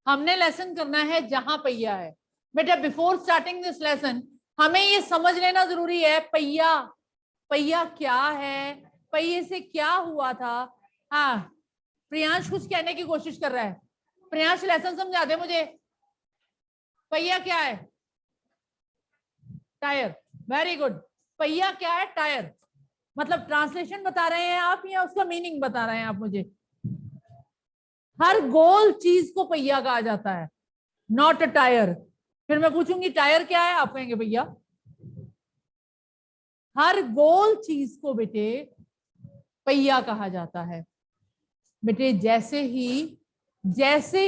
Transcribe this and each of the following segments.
हमने लेसन करना है जहां पहिया है। बेटा बिफोर स्टार्टिंग दिस लेसन हमें ये समझ लेना जरूरी है, पहिया पहिया क्या है, पहिए से क्या हुआ था। हाँ प्रियांश कुछ कहने की कोशिश कर रहा है। प्रियांश लेसन समझा दे मुझे, पहिया क्या है? टायर। Very good. पहिया क्या है? टायर। मतलब ट्रांसलेशन बता रहे हैं आप या उसका मीनिंग बता रहे हैं आप मुझे? हर गोल चीज को पहिया कहा जाता है, नॉट अ टायर। फिर मैं पूछूंगी टायर क्या है, आप कहेंगे भैया हर गोल चीज को बेटे पहिया कहा जाता है। बेटे जैसे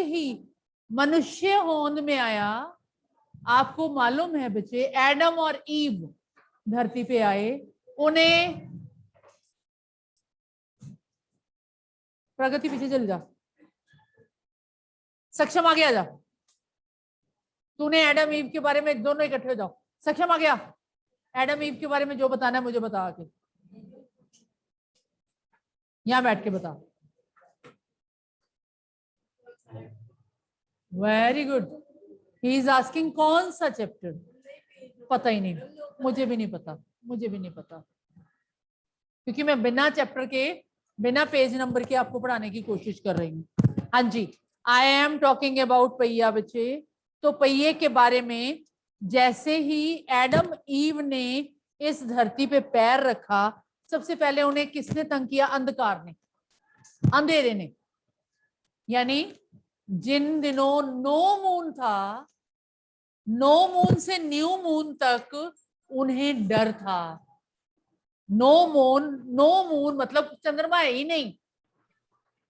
ही मनुष्य होंद में आया, आपको मालूम है बच्चे एडम और ईव धरती पे आए, उन्हें प्रगति पीछे चल जा, सक्षम आ गया, जा तूने एडम ईव के बारे में, दोनों इकट्ठे हो जाओ, सक्षम आ गया। एडम ईव के बारे में जो बताना है मुझे बता आके, यहां बैठ के बता। Very good. He is asking कौन सा चैप्टर? पता ही नहीं, मुझे भी नहीं पता, मुझे भी नहीं पता, क्योंकि मैं बिना चैप्टर के बिना पेज नंबर के आपको पढ़ाने की कोशिश कर रही हूँ। हाँ जी, आई एम टॉकिंग अबाउट पहिया बच्चे। तो पहिए के बारे में जैसे ही एडम ईव ने इस धरती पे पैर रखा, सबसे पहले उन्हें किसने तंग किया? अंधकार ने, अंधेरे ने। यानी जिन दिनों नो मून था, नो मून से न्यू मून तक उन्हें डर था। नो मून मतलब चंद्रमा है ही नहीं,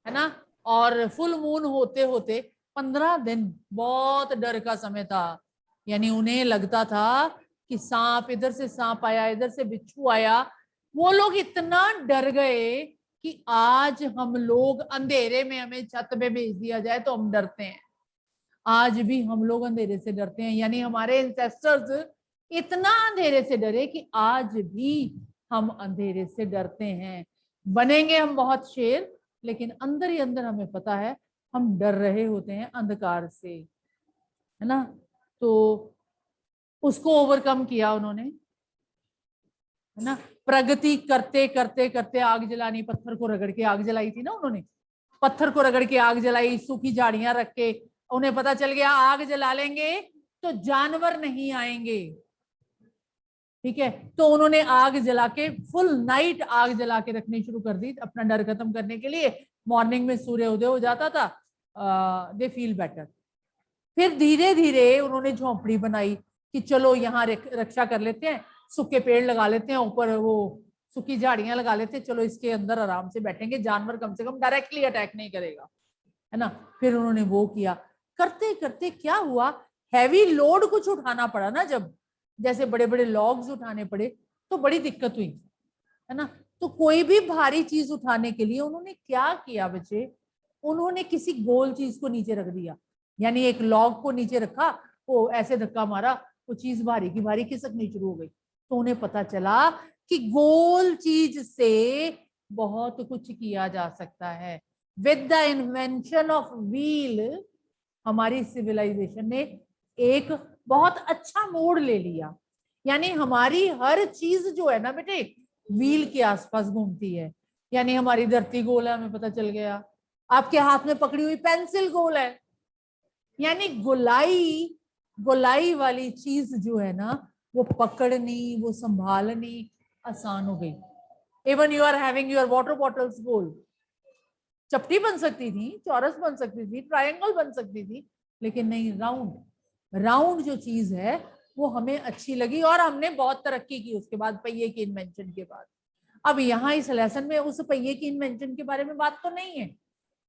है ना। और फुल मून होते होते 15 दिन बहुत डर का समय था। यानी उन्हें लगता था कि सांप, इधर से सांप आया, इधर से बिच्छू आया। वो लोग इतना डर गए कि आज हम लोग अंधेरे में हमें छत पे भेज दिया जाए तो हम डरते हैं। आज भी हम लोग अंधेरे से डरते हैं। यानी हमारे एंसेस्टर्स इतना अंधेरे से डरे कि आज भी हम अंधेरे से डरते हैं। बनेंगे हम बहुत शेर, लेकिन अंदर ही अंदर हमें पता है हम डर रहे होते हैं अंधकार से, है ना। तो उसको ओवरकम किया उन्होंने, है ना। प्रगति करते करते करते आग जलानी, पत्थर को रगड़ के आग जलाई थी ना उन्होंने। पत्थर को रगड़ के आग जलाई, सूखी झाड़ियां रख के। उन्हें पता चल गया आग जला लेंगे तो जानवर नहीं आएंगे, ठीक है। तो उन्होंने आग जला के, फुल नाइट आग जला के रखनी शुरू कर दी अपना डर खत्म करने के लिए। मॉर्निंग में सूर्य उदय हो जाता था, दे फील बेटर। फिर धीरे धीरे उन्होंने झोंपड़ी बनाई कि चलो यहाँ रक्षा कर लेते हैं, सूखे पेड़ लगा लेते हैं, ऊपर वो सूखी झाड़ियां लगा लेते हैं, चलो इसके अंदर आराम से बैठेंगे, जानवर कम से कम डायरेक्टली अटैक नहीं करेगा, है ना। फिर उन्होंने वो किया। करते करते क्या हुआ, हैवी लोड कुछ उठाना पड़ा ना, जब जैसे बड़े बड़े लॉग्स उठाने पड़े तो बड़ी दिक्कत हुई, है ना। तो कोई भी भारी चीज उठाने के लिए उन्होंने क्या किया बच्चे, उन्होंने किसी गोल चीज को नीचे रख दिया। यानी एक लॉग को नीचे रखा, वो ऐसे धक्का मारा, वो चीज भारी की भारी खिसकनी शुरू हो गई। तो उन्हें पता चला कि गोल चीज से बहुत कुछ किया जा सकता है। With the invention of wheel हमारी सिविलाइजेशन ने एक बहुत अच्छा मोड़ ले लिया। यानी हमारी हर चीज जो है ना बेटे व्हील के आसपास घूमती है। यानी हमारी धरती गोल है, हमें पता चल गया। आपके हाथ में पकड़ी हुई पेंसिल गोल है। यानी गोलाई गोलाई वाली चीज जो है ना, वो पकड़नी, वो संभालनी आसान हो गई। Even you are having your water bottles गोल। चपटी बन सकती थी, चौरस बन सकती थी, ट्रायंगल बन सकती थी, लेकिन नहीं, राउंड। राउंड जो चीज है वो हमें अच्छी लगी और हमने बहुत तरक्की की उसके बाद, पहिए की इन्वेंशन के बाद। अब यहाँ इस लेसन में उस पहिए की इन्वेंशन के बारे में बात तो नहीं है,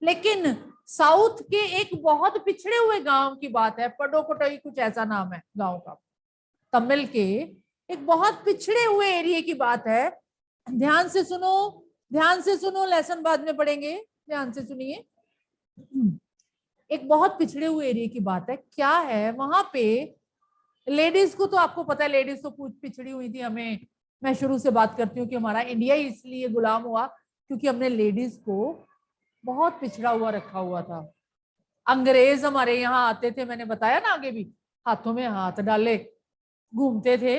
लेकिन साउथ के एक बहुत पिछड़े हुए गांव की बात है। पडोकोटई कुछ ऐसा नाम है गांव का, तमिल के एक बहुत पिछड़े हुए एरिया की बात है। ध्यान से सुनो, ध्यान से सुनो, लेसन बाद में पढ़ेंगे, ध्यान से सुनिए। एक बहुत पिछड़े हुए एरिया की बात है। क्या है वहां पे, लेडीज को तो आपको पता है, लेडीज तो पिछड़ी हुई थी। हमें, मैं शुरू से बात करती हूँ कि हमारा इंडिया इसलिए गुलाम हुआ क्योंकि हमने लेडीज को बहुत पिछड़ा हुआ रखा हुआ था। अंग्रेज हमारे यहाँ आते थे, मैंने बताया ना आगे भी, हाथों में हाथ डाले घूमते थे,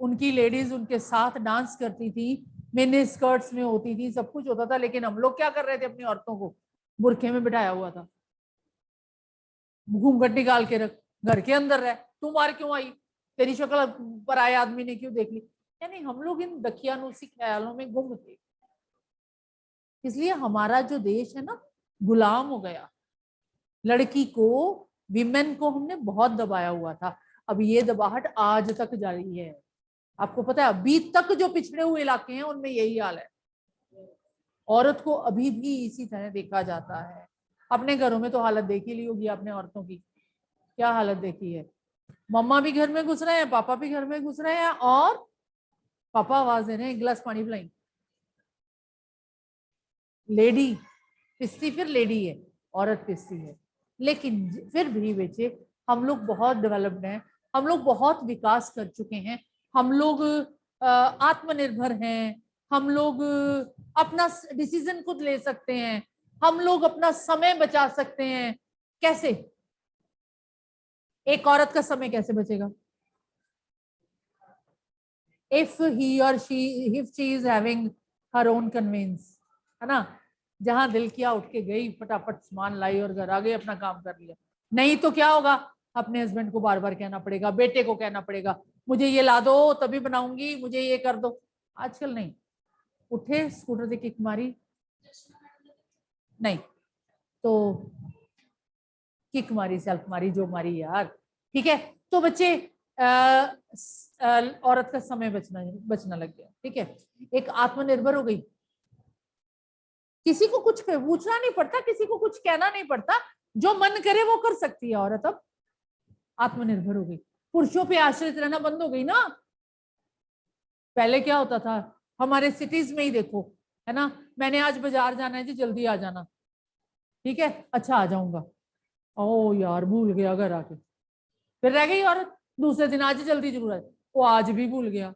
उनकी लेडीज उनके साथ डांस करती थी, मिनी स्कर्ट्स में होती थी, सब कुछ होता था, लेकिन हम लोग क्या कर रहे थे, अपनी औरतों को बुरखे में बिठाया हुआ था, घूंघट निकाल के रख, घर के अंदर रह, तू बाहर क्यों आई, तेरी शक्ल पराये आदमी ने क्यों देख ली। यानी हम लोग इन दकियानूसी ख्यालों में गुम थे, इसलिए हमारा जो देश है ना गुलाम हो गया। लड़की को, विमेन को हमने बहुत दबाया हुआ था, अब ये दबाहट आज तक जारी है। आपको पता है अभी तक जो पिछड़े हुए इलाके हैं उनमें यही हाल है, औरत को अभी भी इसी तरह देखा जाता है। अपने घरों में तो हालत देखी ली होगी आपने औरतों की, क्या हालत देखी है, मम्मा भी घर में घुस रहे हैं, पापा भी घर में घुस रहे हैं, और पापा आवाज दे रहे हैं एक गिलास पानी पिलाई, लेडी पिसती फिर लेडी है, औरत पिसती है। लेकिन फिर भी बच्चे हम लोग बहुत डेवलप्ड हैं, हम लोग बहुत विकास कर चुके हैं, हम लोग आत्मनिर्भर हैं, हम लोग अपना डिसीजन खुद ले सकते हैं, हम लोग अपना समय बचा सकते हैं। कैसे? एक औरत का समय कैसे बचेगा? if he or she is having her own convenience, है ना, जहां दिल किया उठ के गई, फटाफट सामान लाई और घर आ गई, अपना काम कर लिया। नहीं तो क्या होगा, अपने हस्बैंड को बार बार कहना पड़ेगा, बेटे को कहना पड़ेगा, मुझे ये ला दो तभी बनाऊंगी, मुझे ये कर दो। आजकल नहीं, उठे स्कूटर से किक मारी, नहीं तो किक मारी, सेल्फ मारी, जो मारी यार, ठीक है। तो बच्चे औरत का समय बचना लग गया, ठीक है, एक आत्मनिर्भर हो गई, किसी को कुछ पूछना नहीं पड़ता, किसी को कुछ कहना नहीं पड़ता, जो मन करे वो कर सकती है औरत, अब आत्मनिर्भर हो गई, पुरुषों पे आश्रित रहना बंद हो गई ना। पहले क्या होता था, हमारे सिटीज में ही देखो, है ना, मैंने आज बाजार जाना है जी, जल्दी आ जाना, ठीक है, अच्छा आ जाऊंगा, ओ यार भूल गया घर आके, फिर रह गई औरत, दूसरे दिन आज जल्दी जरूरत, वो आज भी भूल गया।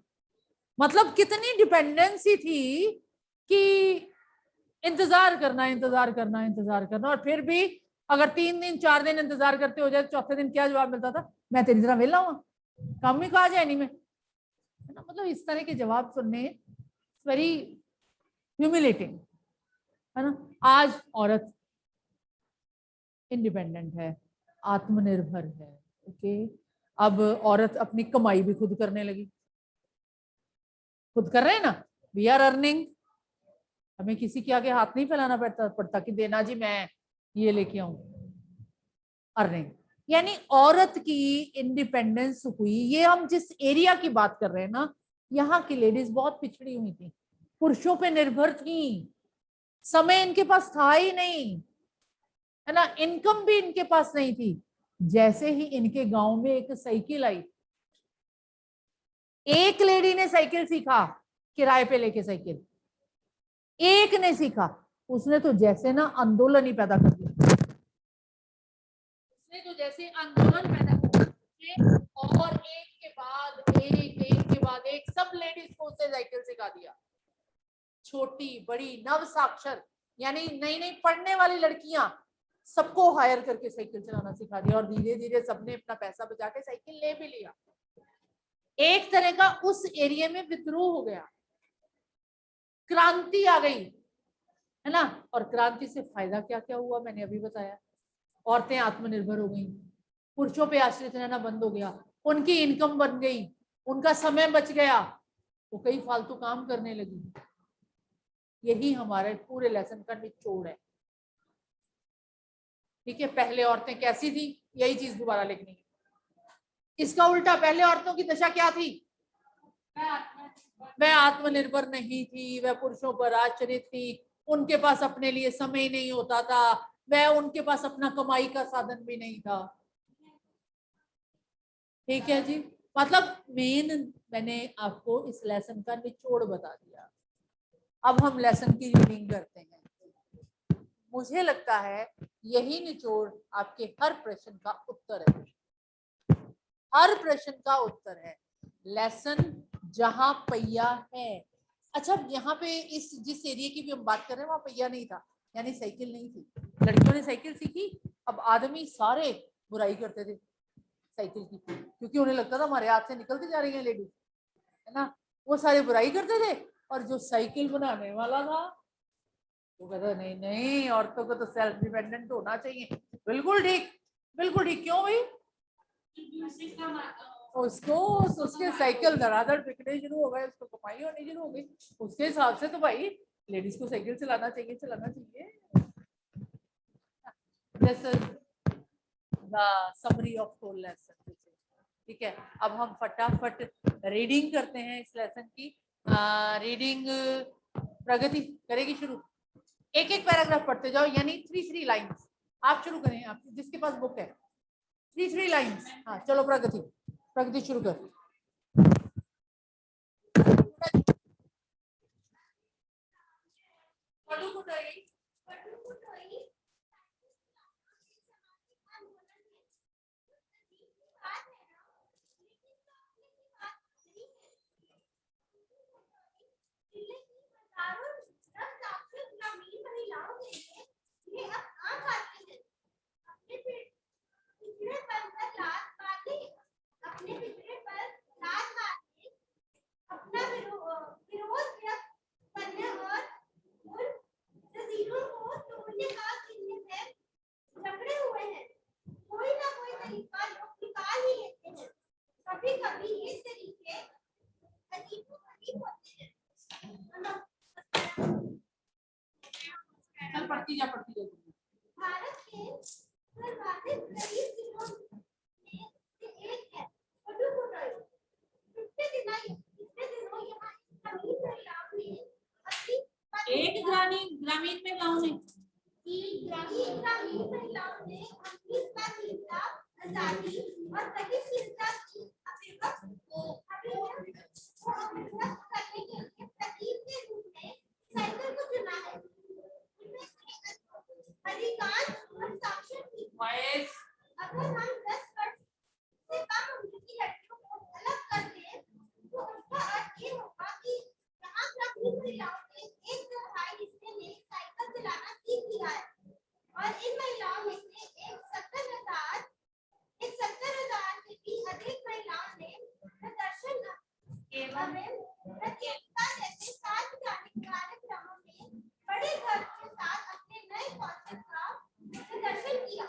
मतलब कितनी डिपेंडेंसी थी कि इंतजार करना, इंतजार करना, इंतजार करना, और फिर भी अगर 3 दिन 4 दिन इंतजार करते हो जाए, चौथे दिन क्या जवाब मिलता था, मैं तेरी तरह वेला हुआ, काम ही कहा जाए नहीं मैं, है ना। मतलब इस तरह के जवाब सुनने वेरी ह्यूमिलेटिंग, है ना। आज औरत इंडिपेंडेंट है, आत्मनिर्भर है, ओके। अब औरत अपनी कमाई भी खुद करने लगी, खुद कर रहे हैं ना, वी आर अर्निंग, हमें किसी के आगे हाथ नहीं फैलाना पड़ता कि देना जी मैं ये लेके आऊं, अर्निंग। यानी औरत की इंडिपेंडेंस हुई। ये हम जिस एरिया की बात कर रहे हैं ना, यहाँ की लेडीज बहुत पिछड़ी हुई थी, पुरुषों पे निर्भर थी, समय इनके पास था ही नहीं, है ना, इनकम भी इनके पास नहीं थी। जैसे ही इनके गांव में एक साइकिल आई, एक लेडी ने साइकिल सीखा, किराए पे लेके साइकिल, एक ने सीखा, उसने तो जैसे ना आंदोलन ही पैदा कर दिया, उसने तो जैसे आंदोलन पैदा कर दिया, और एक के बाद एक सब लेडीज को उसने साइकिल सिखा दिया, छोटी बड़ी नव साक्षर, यानी नई नई पढ़ने वाली लड़कियां, सबको हायर करके साइकिल चलाना सिखा दिया, और धीरे धीरे सबने अपना पैसा बचा के साइकिल ले भी लिया। एक तरह का उस एरिया में विद्रोह हो गया, क्रांति आ गई, है ना। और क्रांति से फायदा क्या क्या हुआ, मैंने अभी बताया, औरतें आत्मनिर्भर हो गई, पुरुषों पे आश्रित रहना बंद हो गया, उनकी इनकम बन गई, उनका समय बच गया, वो कई फालतू काम करने लगी। यही हमारे पूरे लेसन का निचोड़ है, ठीक है। पहले औरतें कैसी थी, यही चीज दोबारा लिखनी है। इसका उल्टा, पहले औरतों की दशा क्या थी, वह आत्मनिर्भर नहीं थी, वह पुरुषों पर आश्रित थी, उनके पास अपने लिए समय नहीं होता था, वह उनके पास अपना कमाई का साधन भी नहीं था, ठीक है जी। मतलब मेन मैंने आपको इस लेसन का निचोड़ बता दिया। अब हम लेसन की रीडिंग करते हैं। मुझे लगता है यही निचोड़ आपके हर प्रश्न का उत्तर है, हर प्रश्न का उत्तर है। लेसन जहां पहिया है, अच्छा यहाँ पे जिस एरिया की भी हम बात कर रहे हैं वहां पहिया नहीं था, यानी साइकिल नहीं थी, लड़कियों ने साइकिल सीखी, अब आदमी सारे बुराई करते थे साइकिल की, क्योंकि उन्हें लगता था हमारे हाथ से निकलती जा रही है लेडीज, है ना, वो सारे बुराई करते थे। और जो साइकिल बनाने वाला था वो कहता नहीं नहीं, औरतों को तो सेल्फ डिपेंडेंट होना चाहिए। बिल्कुल ठीक, बिल्कुल ठीक। क्यों भाई? उसको उसके साइकिल धड़ाधड़ बिकने शुरू हो गए, उसको कमाई होनी शुरू हो गई, उसके हिसाब से तो भाई लेडीज को साइकिल चलाना चाहिए, चलाना चाहिए। This is the summary of whole lesson। ठीक है, अब हम फटाफट रीडिंग करते हैं इस लेसन की। रीडिंग प्रगति करेगी शुरू। एक एक पैराग्राफ पढ़ते जाओ, यानी 3 लाइन्स। आप शुरू करें, आप जिसके पास बुक है। 3 लाइन्स। हाँ चलो प्रगति, प्रगति शुरू कर। पढ़ती जा भारत के सर्वाधिक गरीब जिलों में से एक है पुडुकोट्टई। पिछले दिनों यहाँ ग्रामीण महिलाओं ने एक ग्रामीण में गांव में ग्रामीण महिलाओं ने अपनी स्वाधीनता, आजादी और गतिशीलता की अभिव्यक्त करने के लिए प्रतीक के रूप में साइकिल को चुना है। अधिकांश साक्षर थी। अगर हम 10% से कम उम्र की लड़कियों को अलग कर दें तो उसका अर्थ ये होगा कि यहाँ ग्रामीण महिलाओं ने 1/4 हिस्से में साइकिल चलाना सीख लिया है, और इन महिलाओं में से 70,000 से भी अधिक महिलाओं ने प्रदर्शन एवं प्रतियोगिता जैसे सार्वजनिक कार्यक्रमों में बड़े गर्व के साथ अपने नए कौशल का प्रदर्शन किया,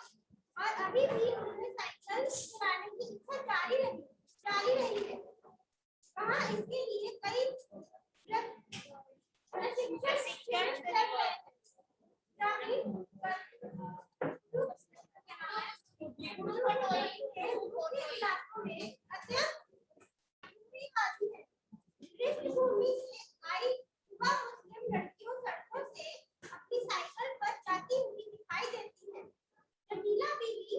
और अभी भी उन्हें साइकिल चलाने की इच्छा जारी रही है। वहाँ इसके लिए कई प्रशिक्षण पृष्ठभूमि से आई युवा मुस्लिम लड़कियों सड़कों से अपनी साइकिल पर जाती हुई दिखाई देती है। जमीला बीवी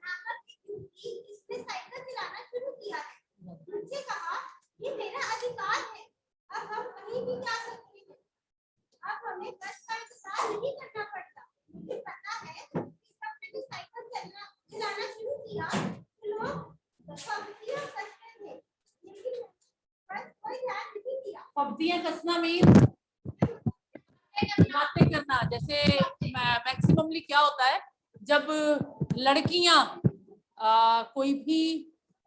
नामक एक युवती जिसने साइकिल चलाना शुरू किया है, मुझसे कहा, ये मेरा अधिकार है, अब हम कहीं भी जा सकते हैं, अब हमें बस का इंतजार नहीं करना पड़ता। मुझे पता है कि जब मैंने साइकिल चलाना शुरू किया तो लोग पगड़ियां कसते थे, लेकिन बस कोई ध्यान नहीं दिया। पगड़ियां कसना मीन बातें करना। जैसे मैक्सिममली क्या होता है, जब लड़कियां कोई भी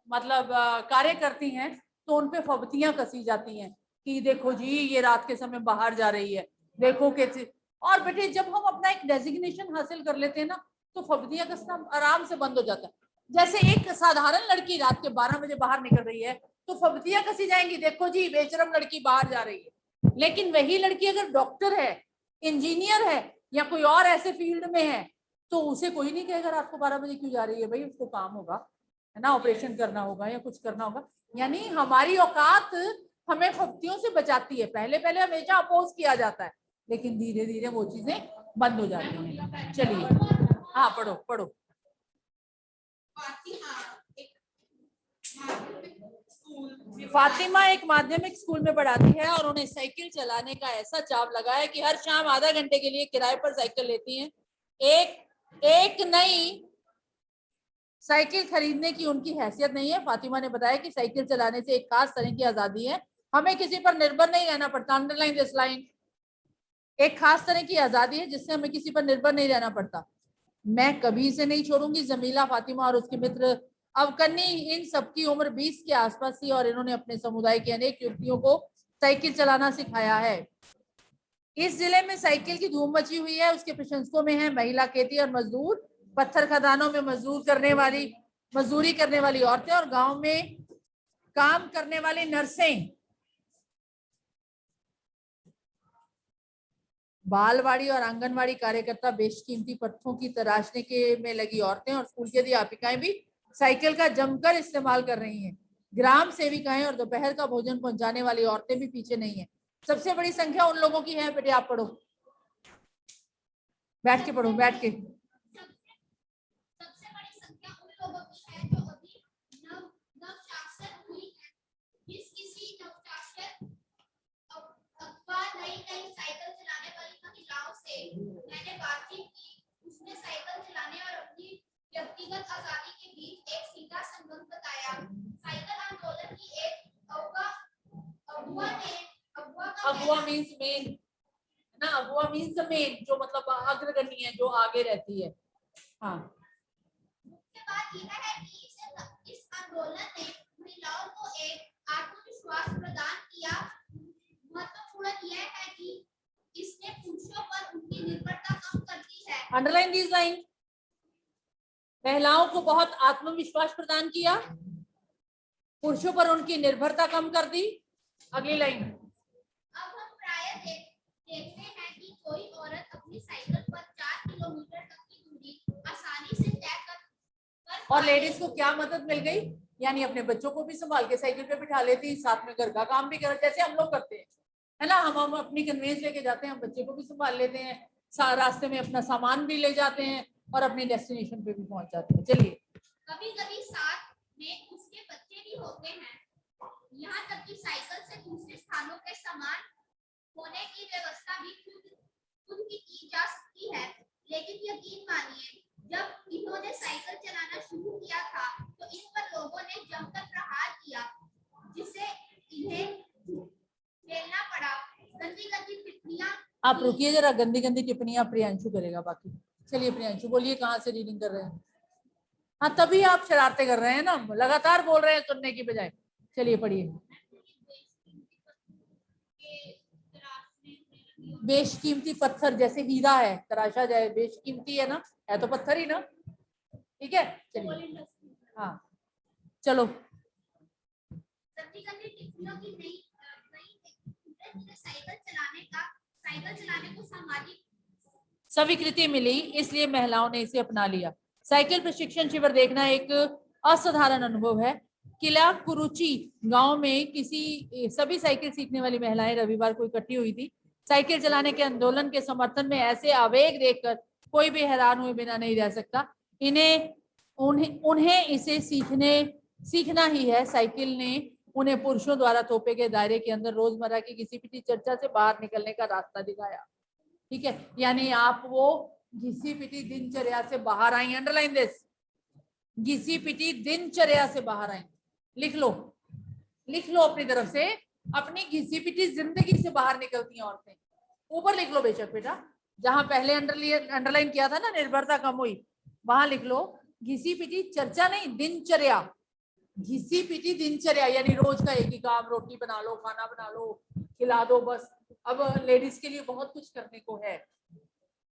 मतलब कार्य करती हैं तो उन पे फबतियां कसी जाती हैं कि देखो जी ये रात के समय बाहर जा रही है, देखो कैसे। और बेटे जब हम अपना एक डेजिग्नेशन हासिल कर लेते हैं ना तो फबतियां कसना आराम से बंद हो जाता है। जैसे एक साधारण लड़की रात के 12 बजे बाहर निकल रही है तो फबतियां कसी जाएंगी, देखो जी बेशरम लड़की बाहर जा रही है। लेकिन वही लड़की अगर डॉक्टर है, इंजीनियर है या कोई और ऐसे फील्ड में है तो उसे कोई नहीं कहेगा रात को 12 बजे क्यों जा रही है, भाई उसको काम होगा, है ना, ऑपरेशन करना होगा या कुछ करना होगा। यानी हमारी औकात हमें फबतियों से बचाती है। पहले पहले हमेशा अपोज किया जाता है, लेकिन धीरे धीरे वो चीजें बंद हो जाती हैं। चलिए हाँ पढ़ो पढ़ो। फातिमा एक माध्यमिक स्कूल में पढ़ाती है और उन्हें साइकिल चलाने का ऐसा चाव लगा है कि हर शाम आधा घंटे के लिए किराए पर साइकिल लेती हैं। एक नई साइकिल खरीदने की उनकी हैसियत नहीं है। फातिमा ने बताया कि साइकिल चलाने से एक खास तरह की आजादी है, हमें किसी पर निर्भर नहीं रहना पड़ता। Underline this line. एक खास तरह की आजादी है जिससे हमें किसी पर निर्भर नहीं रहना पड़ता। मैं कभी इसे नहीं छोड़ूंगी। जमीला, फातिमा और उसके मित्र अवकन्नी, इन सबकी उम्र 20 के आसपास थी और इन्होंने अपने समुदाय की अनेक युवतियों को साइकिल चलाना सिखाया है। इस जिले में साइकिल की धूम मची हुई है। उसके प्रशंसकों में है महिला खेती और मजदूर, पत्थर खदानों में मजदूरी करने वाली औरतें और गांव में काम करने वाली नर्सें, बालवाड़ी और आंगनवाड़ी कार्यकर्ता, बेशकीमती पत्थरों की तराशने के में लगी औरतें और स्कूल की अध्यापिकाएं भी साइकिल का जमकर इस्तेमाल कर रही हैं। ग्राम सेविकाएं और दोपहर का भोजन पहुंचाने वाली औरतें भी पीछे नहीं है। सबसे बड़ी संख्या उन लोगों की है। बेटे आप पढ़ो, बैठ के पढ़ो, बैठ के। सबसे बड़ी संख्या उन लोगों की है जो अभी नवसाक्षर हुई है। जिस किसी नवसाक्षर अथवा नई साइकिल चलाने वाली महिलाओं से मैंने बातचीत की, उसने साइकिल चलाने और अपनी व्यक्तिगत आजादी के बीच एक सीधा संबंध बताया। साइकिल आंदोलन की एक अगुआ मीन्स मेन ना, अगुआ मीन्स मेन, जो मतलब अग्रगण्य है, जो आगे रहती है। हाँ, मुख्य बात यह है कि इस आंदोलन ने महिलाओं को एक आत्मविश्वास प्रदान किया। महत्वपूर्ण यह है कि इसने पुरुषों पर उनकी निर्भरता कम कर दी है। Underline this line. महिलाओं को बहुत आत्मविश्वास प्रदान किया, पुरुषों पर उनकी निर्भरता कम कर दी। अगली लाइन। अब हम प्रायः देखते हैं कि कोई औरत अपनी साइकिल पर 4 किलोमीटर तक की दूरी आसानी से तय कर और लेडीज को क्या मदद मिल गई, यानी अपने बच्चों को भी संभाल के साइकिल पे बिठा लेती, साथ में घर का काम भी कर, जैसे हम लोग करते हैं, है ना। हम अपनी कन्वेंस लेके जाते हैं, हम बच्चे को भी संभाल लेते हैं, रास्ते में अपना सामान भी ले जाते हैं और अपनी डेस्टिनेशन पे भी पहुंच जाते हैं। चलिए, कभी-कभी साथ में उसके बच्चे भी होते हैं। यहाँ तक कि साइकिल से दूसरे स्थानों के सामान होने की व्यवस्था भी खुद की जा सकती है। लेकिन यकीन मानिए, जब इन्होंने साइकिल चलाना शुरू किया था तो इन पर लोगों ने जमकर प्रहार किया, जिसे इन्हें झेलना पड़ा। गंदी टिप्पणियां। आप रुकिए जरा, गंदी टिप्पणियां प्रियांशु करेगा बाकी। चलिए प्रियांशु बोलिए, कहाँ से रीडिंग कर रहे हैं? हाँ, तभी आप शरारतें कर रहे हैं ना, लगातार बोल रहे हैं सुनने की बजाय। चलिए पढ़िए। बेशकीमती पत्थर, जैसे हीरा है, तराशा जाए, बेशकीमती है ना, है तो पत्थर ही ना। ठीक है, चलिए। हाँ चलो। साइकिल चलाने को सामाजिक स्वीकृति मिली, इसलिए महिलाओं ने इसे अपना लिया। साइकिल प्रशिक्षण शिविर देखना एक असाधारण अनुभव है। किला कुरुचि गांव में सभी साइकिल सीखने वाली महिलाएं रविवार को इकट्ठी हुई थी। साइकिल चलाने के आंदोलन के समर्थन में ऐसे आवेग देखकर कोई भी हैरान हुए बिना नहीं रह सकता। उन्हें इसे सीखना ही है। साइकिल ने उन्हें पुरुषों द्वारा थोपे के दायरे के अंदर रोजमर्रा की किसी भी चर्चा से बाहर निकलने का रास्ता दिखाया। ठीक है, यानी आप वो घिसी पिटी दिनचर्या से बाहर आई। अंडरलाइन दिस, घिसी पिटी दिनचर्या से बाहर आई। लिख लो अपनी तरफ से, अपनी घिसी पिटी जिंदगी से बाहर निकलती हैं औरतें। ऊपर लिख लो बेशक बेटा, जहां पहले अंडरलाइन किया था ना, निर्भरता कम हुई, वहां लिख लो घिसी पिटी चर्चा नहीं, दिनचर्या। घिसी पिटी दिनचर्या यानी रोज का एक ही काम, रोटी बना लो, खाना बना लो, खिला दो, बस। अब लेडीज के लिए बहुत कुछ करने को है।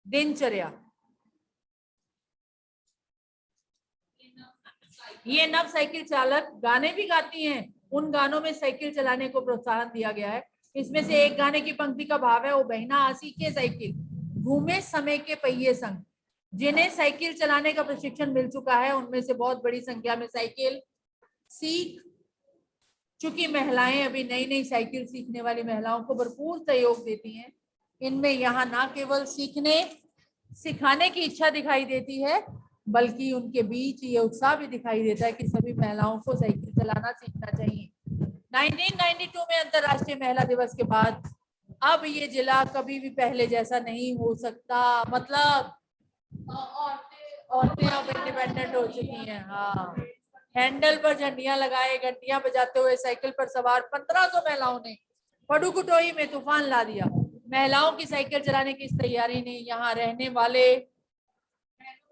दिनचर्या। ये नव साइकिल चालक गाने भी गाती हैं। उन गानों में साइकिल चलाने को प्रोत्साहन दिया गया है। इसमें से एक गाने की पंक्ति का भाव है, ओ बहना आसी के साइकिल घूमे समय के पहिए संग। जिन्हें साइकिल चलाने का प्रशिक्षण मिल चुका है उनमें से बहुत बड़ी संख्या में साइकिल सीख चूंकि महिलाएं अभी नई साइकिल सीखने वाली महिलाओं को भरपूर सहयोग देती हैं। इनमें यहाँ ना केवल सिखाने की इच्छा दिखाई देती है, बल्कि उनके बीच ये उत्साह भी दिखाई देता है कि सभी महिलाओं को साइकिल चलाना सीखना चाहिए। 1992 में अंतर्राष्ट्रीय महिला दिवस के बाद अब ये जिला कभी भी पहले जैसा नहीं हो सकता। मतलब औरतें अब इंडिपेंडेंट हो चुकी हैं। हाँ, हैंडल पर झंडियां लगाए, घंटियां बजाते हुए साइकिल पर सवार 1500 महिलाओं ने पडुकुटोई में तूफान ला दिया। महिलाओं की साइकिल चलाने की इस तैयारी ने यहाँ रहने वाले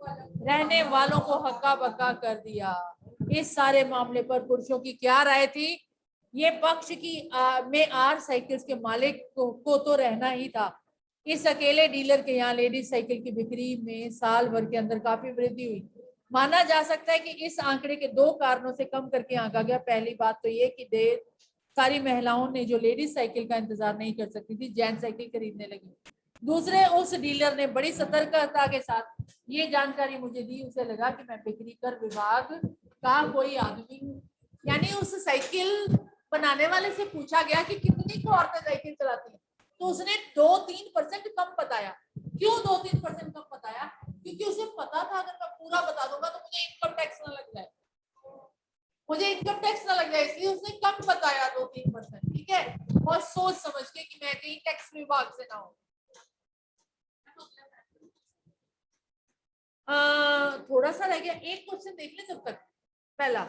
रहने वालों को हक्का बक्का कर दिया। इस सारे मामले पर पुरुषों की क्या राय थी? ये पक्ष की में आर साइकिल्स के मालिक को तो रहना ही था। इस अकेले डीलर के यहाँ लेडीज साइकिल की बिक्री में साल भर के अंदर काफी वृद्धि हुई। माना जा सकता है कि इस आंकड़े के 2 कारणों से कम करके आंका गया। पहली बात तो ये कि ढेर सारी महिलाओं ने जो लेडीज साइकिल का इंतजार नहीं कर सकती थी, जेंट्स साइकिल खरीदने लगी। दूसरे, उस डीलर ने बड़ी सतर्कता के साथ ये जानकारी मुझे दी। उसे लगा कि मैं बिक्री कर विभाग का कोई आदमी हूँ। यानी उस साइकिल बनाने वाले से पूछा गया कि कितनी को औरतें साइकिल चलाती हैं, तो उसने 2-3% कम बताया। क्यों 2-3% कम बताया? क्योंकि उसे पता था अगर मैं पूरा बता दूंगा तो मुझे इनकम टैक्स ना लग जाए, इसलिए उसने कम बताया 2-3%। ठीक है, बहुत सोच समझ के कि मैं कहीं टैक्स विभाग से ना हो। थोड़ा सा रह गया, एक क्वेश्चन देख ले जब तक। पहला,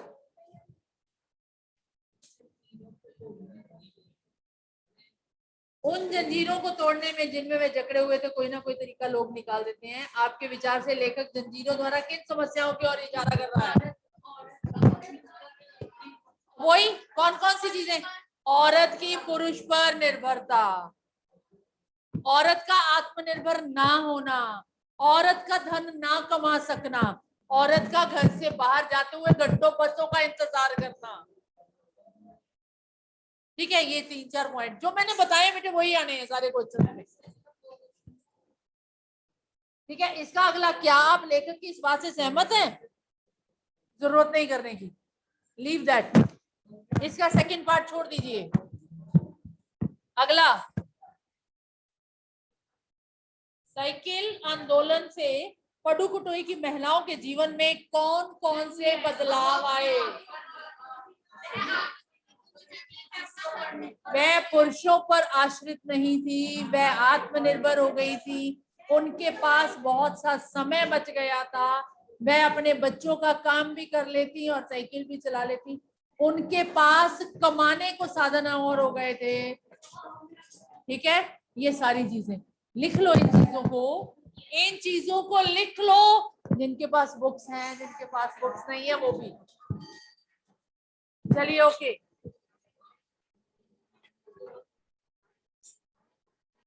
उन जंजीरों को तोड़ने में जिनमें वे जकड़े हुए थे कोई ना कोई तरीका लोग निकाल देते हैं। आपके विचार से लेखक जंजीरों द्वारा किन समस्याओं की ओर इशारा कर रहा है? वही कौन कौन सी चीजें? औरत की पुरुष पर निर्भरता, औरत का आत्मनिर्भर ना होना, औरत का धन ना कमा सकना, औरत का घर से बाहर जाते हुए घंटों बसों का इंतजार करना। ठीक है, ये 3-4 पॉइंट जो मैंने बताए बेटे वही आने हैं सारे क्वेश्चन में। ठीक है, इसका अगला, क्या आप लेखक की इस बात से सहमत हैं? जरूरत नहीं करने की, लीव दैट। इसका सेकंड पार्ट छोड़ दीजिए। अगला, साइकिल आंदोलन से पडुकुटोई की महिलाओं के जीवन में कौन कौन से बदलाव आए? वह पुरुषों पर आश्रित नहीं थी, वह आत्मनिर्भर हो गई थी, उनके पास बहुत सा समय बच गया था, वह अपने बच्चों का काम भी कर लेती और साइकिल भी चला लेती, उनके पास कमाने को साधन और हो गए थे। ठीक है, ये सारी चीजें लिख लो, इन चीजों को लिख लो। जिनके पास बुक्स हैं, जिनके पास बुक्स नहीं है वो भी। चलिए, ओके।